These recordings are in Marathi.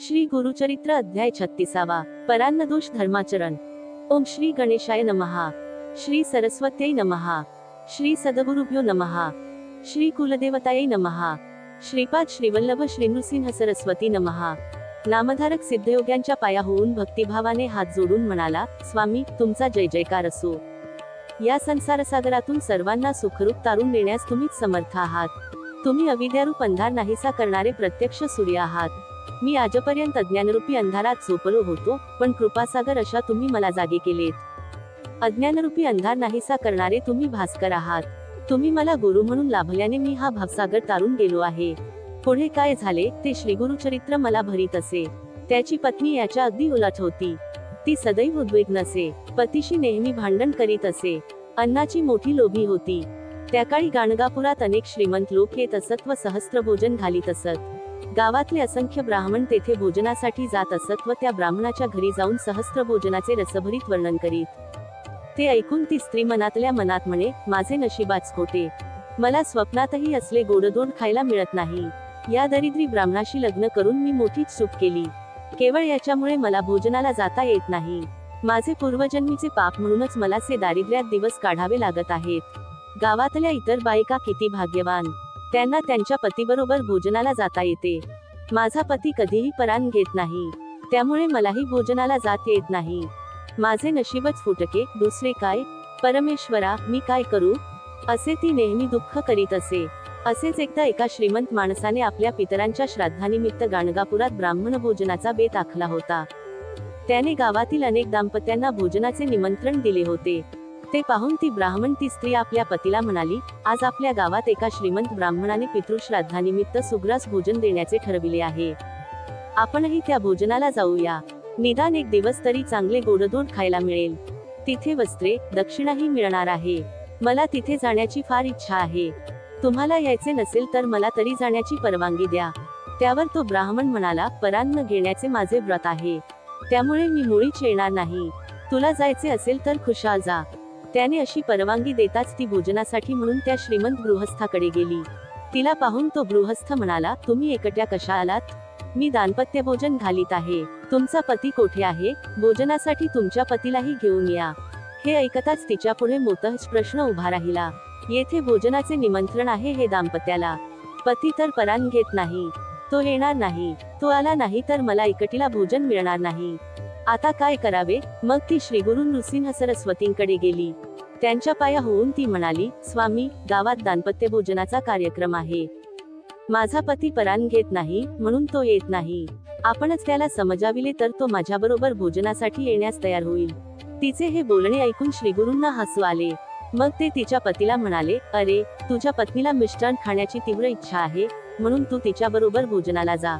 श्री गुरुचरित्र अध्याय 36. परान्नदोष धर्माचरण. ओम श्री गणेशाय नमः. श्री सरस्वत्यै नमः. श्री सद्गुरुभ्यो नमः. श्री कुलदेवतायै नमः. श्रीपाद श्रीवल्लभ श्री नृसिंह सरस्वती नमः. नामधारक सिद्धयोग्यांच्या पाया होऊन भक्तिभावाने हात जोडून म्हणाला, स्वामी तुमचा जय जयकार असो. या संसारसागरातून सर्वांना सुखरूप तारून नेण्यास तुम्हीच समर्थ आहात. तुम्ही अविद्यारूप अंधार नाहीसा करणारे प्रत्यक्ष सूर्य आहात. मी आजपर्यंत अज्ञानरूपी अंधारात झोपलो होतो, पण कृपासागर अशा तुम्ही मला जागे केलेत. अज्ञानरूपी अंधार नाहीसा करणारे तुम्ही भास्कर आहात. तुम्ही मला गुरु म्हणून लाभल्याने मी हा भावसागर तारून गेलो आहे. पुढे काय झाले ते श्रीगुरुचरित्र मला भरीत असे. त्याची पत्नी याच्या अगदी उलट होती. ती सदैव उद्विग्न असे. पतीशी नेहमी भांडण करीत असे. अन्नाची मोठी लोभी होती. त्याकाळी गाणगापुरात अनेक श्रीमंत लोक येत असत व सहस्त्र भोजन घालीत असत. गावातले असंख्य ब्राह्मण तेथे भोजनासाठी जात असत व त्या ब्राह्मणाच्या घरी जाऊन सहस्त्र भोजनाचे रसभरीत वर्णन करीत. ते ऐकून ती स्त्री मनातल्या मनात म्हणे, माझे नशिबाच खोटे. मला स्वप्नातही असले गोडधोड खायला मिळत नाही. या दरिद्री ब्राह्मणाशी लग्न करून मी मोठीच चूक केली. केवळ याच्यामुळे मला भोजनाला जाता येत नाही. माझे पूर्वजन्मीचे पाप म्हणूनच मला से दारिद्र्यात दिवस काढावे लागत आहेत. गावातल्या इतर बायका किती भाग्यवान. त्यांना त्यांच्या पतीबरोबर भोजनाला जाता येते. माझा पती कधीही परान घेत नाही. त्यामुळे मलाही भोजनाला जात येत नाही. माझे नशीबच फुटके, दुसरे काय. परमेश्वरा मी काय करू, असे ती नेहमी दुःख करीत असे. असेच एकदा एका श्रीमंत माणसाने आपल्या पितरांच्या श्राद्धानिमित्त गाणगापुरात ब्राह्मण भोजनाचा बेत आखला होता. त्याने गावातील अनेक दाम्पत्यांना भोजनाचे निमंत्रण दिले होते. ते पाहून ती ब्राह्मण ती स्त्री आपल्या पतीला म्हणाली, आज आपल्या गावात एका श्रीमंत ब्राह्मणाने पितृश्राद्धानिमित्त सुग्रास भोजन देण्याचे ठरविले आहे. आपणही त्या भोजनाला जाऊया. निदान एक दिवस तरी चांगले गोडधोड खायला मिळेल. तिथे वस्त्रे, दक्षिणाही मिळणार आहे. मला तिथे जाण्याची फार इच्छा आहे. तुम्हाला यायचे नसेल तर मला तरी जाण्याची परवानगी द्या. त्यावर तो ब्राह्मण म्हणाला, परान्न घेण्याचे माझे व्रत आहे. त्यामुळे मी मुळीच येणार नाही. तुला जायचे असेल तर खुशाल जा. त्याने अशी परवानगी देताच ती भोजनासाठी म्हणून त्या श्रीमंत गृहस्थाकडे गेली. तिला पाहून तो गृहस्थ म्हणाला, तुम्ही एकट्या कशा आलात. मी दाम्पत्य भोजन घालीत आहे. तुमचा पती कोठे आहे. भोजनासाठी तुमच्या पतीलाही घेऊन या. हे ऐकताच तिच्या पुढे मोठाच प्रश्न उभा राहिला. येथे भोजनाचे निमंत्रण आहे हे दाम्पत्याला. पती तर परान घेत नाही. तो येणार नाही. तो आला नाही तर मला एकटीला भोजन मिळणार नाही. आता काय करावे. मग ती श्रीगुरु नृसिंह सरस्वतींकडे गेली. त्यांच्या पाया होऊन ती म्हणाली, स्वामी गावात दाम्पत्य भोजनाचा कार्यक्रम आहे. माझा पती परान घेत नाही म्हणून तो येत नाही. आपणच त्याला समजाविले तर तो माझ्याबरोबर भोजनासाठी येण्यास तयार होईल. तिचे हे बोलणे ऐकून श्रीगुरूंना हसू आले. मग ते तिच्या पतीला म्हणाले, अरे तुझ्या पत्नीला मिष्टान्न खाण्याची तीव्र इच्छा आहे, म्हणून तू तिच्याबरोबर भोजनाला जा.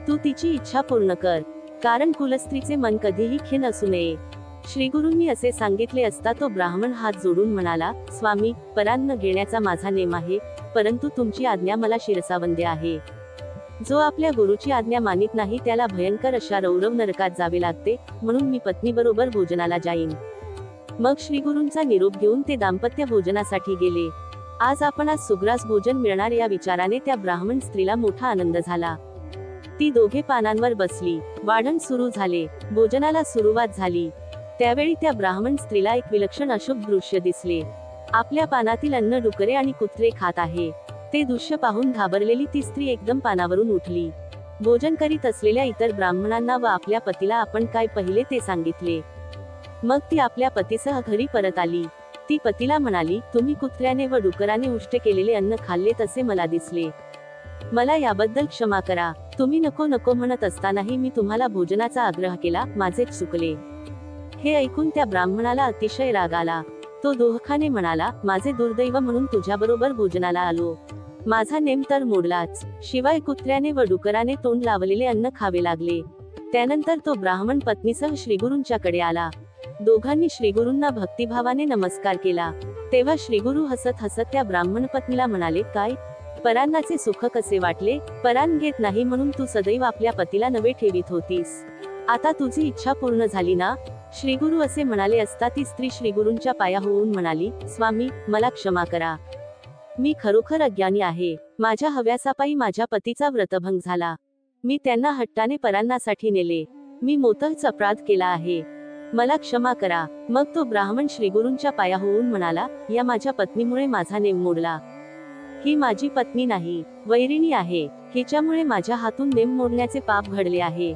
तू तिची इच्छा पूर्ण कर. कारण कुलस्त्रीचे मन कधीही खिन्न असू नये. श्रीगुरूंनी असे सांगितले असता तो ब्राह्मण हात जोडून म्हणाला, स्वामी परान्न घेण्याचा माझा नेम आहे, परंतु तुमची आज्ञा मला शिरसावंद्य आहे. जो आपल्या गुरुची आज्ञा मानित नाही त्याला भयंकर अशा रौरव नरकात जावे लागते, म्हणून मी पत्नीबरोबर भोजनाला जाईन. मग श्रीगुरूंचा निरोप घेऊन ते दाम्पत्य भोजनासाठी गेले. आज आपणास सुग्रास भोजन मिळणार या विचाराने त्या ब्राह्मण स्त्रीला मोठा आनंद झाला. ती दोघे पानांवर बसली. वाढण सुरू झाले. भोजनाला सुरुवात झाली. त्यावेळी त्या ब्राह्मण स्त्रीला एक विलक्षण अशुभ दृश्य दिसले. आपल्या पानातील अन्न डुकरे आणि कुत्रे खात आहे. ते दृश्य पाहून घाबरलेली ती स्त्री एकदम पानावरून उठली. भोजन करीत असलेल्या इतर ब्राह्मणांना व आपल्या पतीला आपण काय पाहिले ते सांगितले. मग ती आपल्या पतीसह घरी परत आली. ती पतीला म्हणाली, तुम्ही कुत्र्याने व डुकराने उष्ट केलेले अन्न खाल्ले तसे मला दिसले. मला याबद्दल क्षमा करा. तुम्ही नको नको म्हणत असतानाही मी तुम्हाला भोजनाचा आग्रह केला, माझेच चुकले. हे ऐकून त्या ब्राह्मणाला अतिशय राग आला. तो दोहखाने म्हणाला, माझे दुर्दैव म्हणून तुझ्याबरोबर भोजनाला आलो. माझा नेम तर मोडलाच. शिवाय कुत्र्याने व डुकराने तोंड लावलेले अन्न खावे लागले. त्यानंतर तो ब्राह्मण पत्नीसह श्रीगुरूंच्याकडे आला. दोघांनी श्रीगुरूंना भक्तिभावाने नमस्कार केला. तेव्हा श्रीगुरू हसत हसत त्या ब्राह्मण पत्नीला म्हणाले, काय परान्नाचे सुख कसे वाटले. परान घेत नाही म्हणून तू सदैव आपल्या पतीला नवे ठेवीत होतीस. आता तुझी इच्छा पूर्ण झाली ना. श्रीगुरू असे म्हणाले असता ती स्त्री श्रीगुरूंच्या पाया होऊन म्हणाली, स्वामी मला क्षमा करा. मी खरोखर अज्ञानी आहे. माझ्या हव्यासापायी माझ्या पतीचा व्रतभंग झाला. मी त्यांना हट्टाने परान्नासाठी नेले. मी मोठंच अपराध केला आहे. मला क्षमा करा. मग तो ब्राह्मण श्रीगुरूंच्या पाया होऊन म्हणाला, या माझ्या पत्नीमुळे माझा नेम मोडला. ही माझी पत्नी नाही, वैरिणी आहे. हिच्यामुळे माझ्या हातून नेम मोडण्याचे पाप घडले आहे.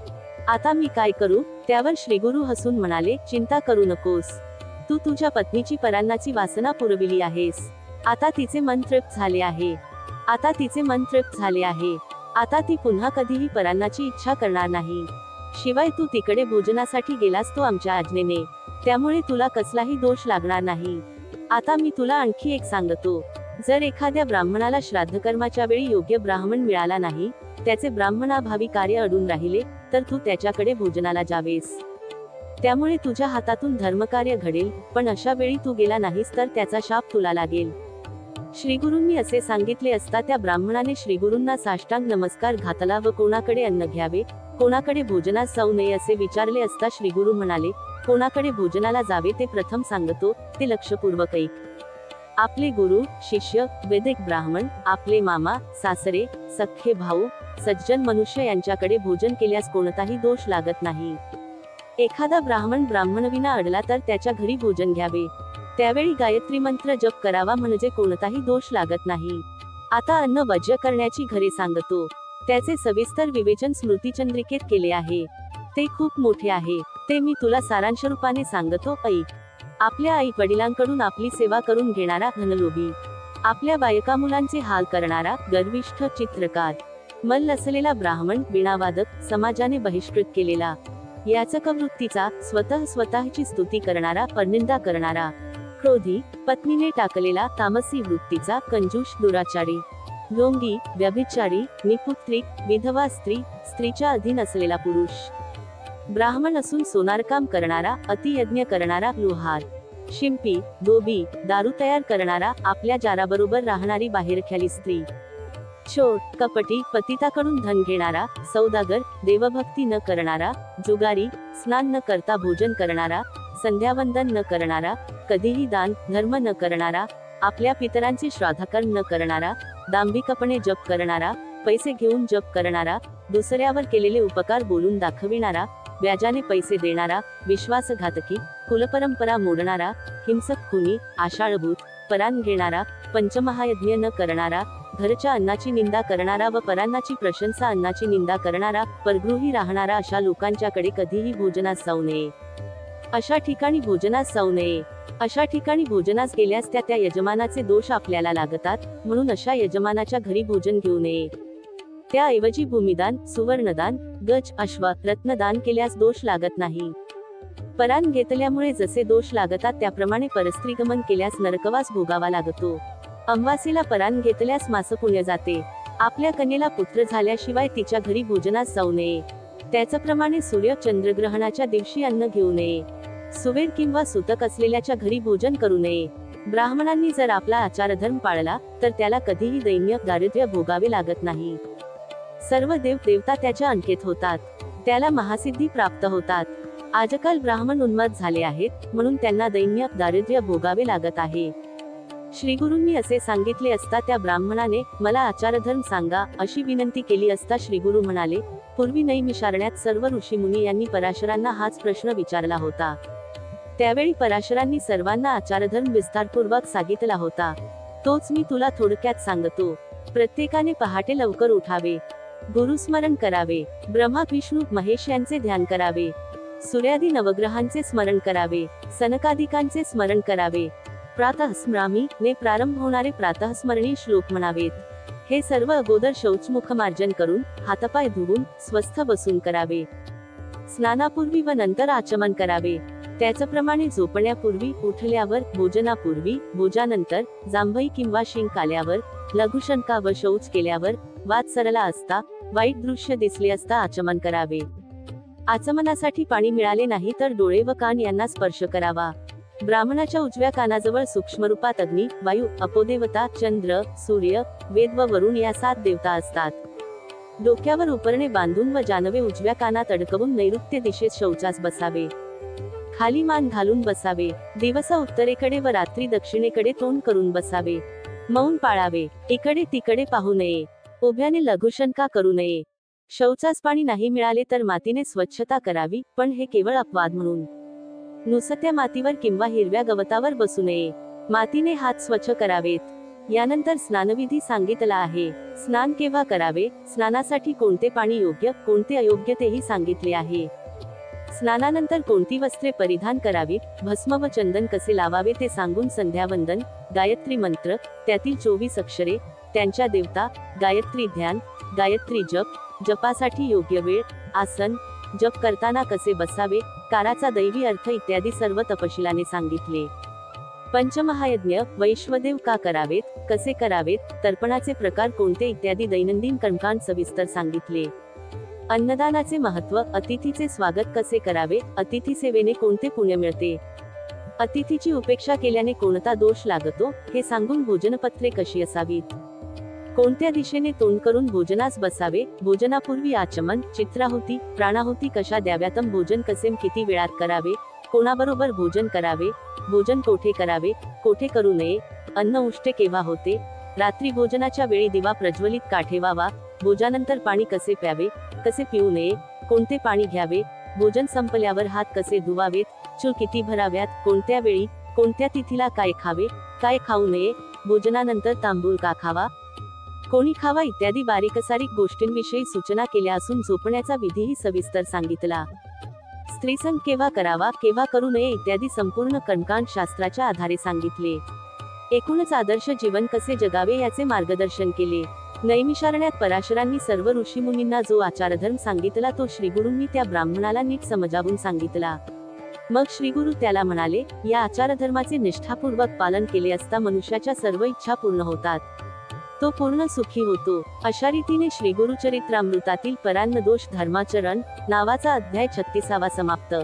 आता मी काय करू? त्यावर श्रीगुरु हसून म्हणाले, चिंता करू नकोस. तू तुझ्या पत्नीची परान्नाची वासना पुरविली आहेस. आता तिचे मन तृप्त झाले आहे. आता ती पुन्हा कधीही परान्नाची इच्छा करणार नाही. शिवाय तू तिकडे भोजनासाठी गेलास तो आमच्या आज्ञेने, त्यामुळे तुला कसलाही दोष लागणार नाही. आता मी तुला आणखी एक सांगतो. जर एखाद्या ब्राह्मणाला श्राद्धकर्माच्या वेळी योग्य ब्राह्मण मिळाला नाही, त्याचे ब्राह्मणाभावी कार्य अडून राहिले, तर तू त्याच्याकडे भोजनाला जावेस. त्यामुळे तुझ्या हातातून धर्मकार्य घडेल. पण अशा वेळी तू गेला नाहीस तर त्याचा शाप तुला लागेल. श्रीगुरूंनी असे सांगितले असता त्या ब्राह्मणाने श्रीगुरूंना साष्टांग नमस्कार घातला व कोणाकडे अन्न घ्यावे, कोणाकडे भोजनास जाऊ नये असे विचारले असता श्रीगुरू म्हणाले, कोणाकडे भोजनाला जावे ते प्रथम सांगतो, ते लक्षपूर्वक ऐक. आपले गुरु, शिष्य, वैदिक ब्राह्मण, आपले मामा, सासरे, सख्खे भाऊ, सज्जन मनुष्य यांच्याकडे भोजन केल्यास कोणताही दोष लागत नाही. एखादा ब्राह्मण ब्राह्मणविना अडला तर त्याच्या घरी भोजन घ्यावे. त्यावेळी गायत्री मंत्र जप करावा म्हणजे कोणताही दोष लागत नाही. आता अन्न वज्य करण्याची घरे सांगतो. त्याचे सविस्तर विवेचन स्मृतिचंद्रिकेत केले आहे. ते खूप मोठे आहे. ते मी तुला सारांश रूपाने सांगतो, ऐक. आपल्या आई वडिलांकडून आपली सेवा करून घेणारा धनलोभी, आपल्या बायका मुलांचे हाल करणारा गर्विष्ठ चित्रकार, मल्ल असलेला ब्राह्मण, वीणावादक, समाजाने बहिष्कृत केलेला, याचक वृत्तीचा, स्वतःची स्तुती करणारा, परनिंदा करणारा, क्रोधी, पत्नीने टाकलेला, तामसी वृत्तीचा, कंजूष, दुराचारी, लोंगी, व्यभिचारी, निपुत्रिक, विधवा स्त्री, स्त्रीच्या अधीन असलेला पुरुष, ब्राह्मण असून सोनारकाम करणारा, अतियज्ञ करणारा, लोहार, शिंपी, धोबी, दारू तयार करणारा, आपल्या जाराबरोबर राहणारी बाहेरख्याली स्त्री, चोर, कपटी, पतिताकडून धन घेणारा, सौदागर, देवभक्ती न करणारा, जुगारी, स्नान न करता भोजन करणारा, संध्यावंदन न करणारा, कधीही दान धर्म न करणारा, आपल्या पितरांचे श्राद्धकर्म न करणारा, दांभिकपणे जप करणारा, पैसे घेऊन जप करणारा, दुसऱ्यावर केलेले उपकार बोलून दाखविणारा, व्याजाने पैसे देणारा, विश्वासघातकी, कुलपरंपरा मोडणारा, हिंसक, खुनी, आशाळभूत, परान घेणारा, पंचमहायज्ञ न करणारा, घरच्या अन्नाची निंदा करणारा व परान्नाची प्रशंसा, अन्नाची निंदा करणारा, परगृही राहणारा, अशा लोकांच्याकडे कधीही भोजनास जाऊ नये. अशा ठिकाणी भोजनास गेल्यास त्या यजमानाचे दोष आपल्याला लागतात. म्हणून अशा यजमानाच्या घरी भोजन घेऊ नये. त्याऐवजी भूमिदान, सुवर्णदान, गज, अश्व, रत्नदान केल्यास दोष लागत नाही. परान घेतल्यामुळे जसे दोष लागतात त्याप्रमाणे परस्त्रीगमन केल्यास नरकवास भोगावा लागतो. अमावास्येला परान घेतल्यास मासपुण्य जाते. आपल्या कन्येला पुत्र झाल्याशिवाय तिच्या घरी भोजनास जाऊ नये. त्याचप्रमाणे सूर्य चंद्रग्रहणाच्या दिवशी अन्न घेऊ नये. सुवेर किंवा सुतक असलेल्याच्या घरी भोजन करू नये. ब्राह्मणांनी जर आपला आचारधर्म पाळला तर त्याला कधीही दैन्य, दारिद्र्य भोगावे लागत नाही. सर्व देव देवता त्याच्या अंकेत होतात. त्याला महासिद्धी प्राप्त होतात. आजकाल ब्राह्मण उन्मत्त झाले आहेत, म्हणून त्यांना दैन्य, दारिद्र्य भोगावे लागत आहे. श्रीगुरूंनी असे सांगितले असता त्या ब्राह्मणाने, मला आचारधर्म सांगा, अशी विनंती केली असता श्रीगुरू म्हणाले, पूर्वी नैमिषारण्यात सर्व ऋषीमुनी यांनी पराशरांना हाच प्रश्न विचारला होता. त्यावेळी पराशरांनी सर्वांना आचारधर्म विस्तारपूर्वक सांगितला होता. तोच मी तुला थोडक्यात सांगतो. प्रत्येकाने पहाटे लवकर उठावे, गुरुस्मरण करावे, ब्रह्मा, विष्णू, महेश यांचे ध्यान करावे, सूर्यादी नवग्रहांचे स्मरण करावे, सनकादिकांचे स्मरण करावे, प्रातःस्मरामी ने प्रारंभ होणारे प्रातःस्मरणीय श्लोक म्हणावेत. हे सर्व अगोदर शौचमुखमार्जन करून, हातपाय धुवून, स्वस्थ बसून करावे. स्नानापूर्वी व नंतर आचमन करावे. त्याचप्रमाणे झोपण्यापूर्वी, उठल्यावर, भोजनापूर्वी, भोजनानंतर, जांभई किंवा शिंक आल्यावर, लघुशंका व शौच केल्यावर, वात सरला असता, वाईट दृश्य दिसले असता आचमन करावे. आचमनासाठी पाणी मिळाले नाही तर डोळे व कान यांना स्पर्श करावा. ब्राह्मणाच्या उजव्या कानाजवळ सूक्ष्मरूपात अग्नी, वायू, अपोदेवता, चंद्र, सूर्य, वेद व वरुण या 7 देवता असतात. डोक्यावर उपरणे बांधून व जानवे उजव्या कानात अडकवून नैऋत्य दिशेत शौचास बसावे. खाली मान घालून बसावे. दिवसा उत्तरेकडे व रात्री दक्षिणेकडे तोंड करून बसावे. मौन पाळावे. इकडे तिकडे पाहू नये. उभ्याने लघुशंका करू नये. शौचास पाणी नाही मिळाले तर मातीने स्वच्छता करावी, पण हे केवळ अपवाद म्हणून. नुसत्या मातीवर किंवा हिरव्या गवतावर बसू नये. मातीने हात स्वच्छ करावेत. यानंतर स्नानविधी सांगितला आहे. स्नान केव्हा करावे, स्नानासाठी कोणते पाणी योग्य, कोणते अयोग्य तेही सांगितले आहे. स्नानानंतर कोणती वस्त्रे परिधान करावीत, भस्म व चंदन कसे लावावे ते सांगून संध्यावंदन, गायत्री मंत्र, त्यातील 24 अक्षरे, त्यांच्या देवता, गायत्री ध्यान, गायत्री जप, जपासाठी योग्य वेळ, आसन, जप करताना कसे बसावे, काराचा दैवी अर्थ इत्यादी सर्व तपशिलाने सांगितले. पंचमहायज्ञ, वैश्वदेव का करावेत, कसे करावेत, तर्पणाचे प्रकार कोणते इत्यादी दैनंदिन कर्मकांड सविस्तर सांगितले. अन्नदानाचे महत्त्व, अतिथीचे स्वागत कसे करावे, अतिथी सेवेने कोणते पुण्य मिळते, अतिथीची उपेक्षा केल्याने कोणता दोष लागतो, हे सांगून भोजनपत्रे कशी असावीत, कोणत्या दिशेने तोंड करून भोजनास बसावे, भोजनापूर्वी आचमन, चित्राहुती, प्राणाहुती कशा द्याव्यातम भोजन कसे किती वेळात करावे, कोणाबरोबर भोजन करावे, भोजन कोठे करावे, कोठे करू नये, अन्न उष्टे केव्हा होते, रात्री भोजनाच्या वेळी दिवा प्रज्वलित का ठेवावा, भोजनानंतर पाणी कसे प्यावे, कसे पिऊ नये, कोणते पाणी घ्यावे, भोजन संपल्यावर हात कसे धुवावेत, चूल किती भराव्यात, कोणत्या वेळी, कोणत्या तिथीला काय खावे, काय खाऊ नये, भोजनानंतर तांबूळ का खावा, कोणी खावा इत्यादी बारीकसारीक गोष्टींविषयी सूचना केल्या असून झोपण्याचा विधीही सविस्तर सांगितला. स्त्रीसंग केव्हा करावा, केव्हा करू नये इत्यादी संपूर्ण कर्मकांड शास्त्राच्या आधारे सांगितले. एकूणच आदर्श जीवन कसे जगावे याचे मार्गदर्शन केले. नैमिषारण्यात पराशरांनी सर्व ऋषीमुनींना जो आचारधर्म सांगितला तो श्रीगुरूंनी त्या ब्राह्मणाला नीट समजावून सांगितला. मग श्रीगुरु त्याला म्हणाले, या आचारधर्माचे निष्ठापूर्वक पालन केले असता मनुष्याच्या सर्व इच्छा पूर्ण होतात, तो पूर्ण सुखी होतो. अशा रीतीने श्रीगुरुचरित्रामृतातील परान्न दोष धर्माचरण नावाचा अध्याय 36 समाप्त.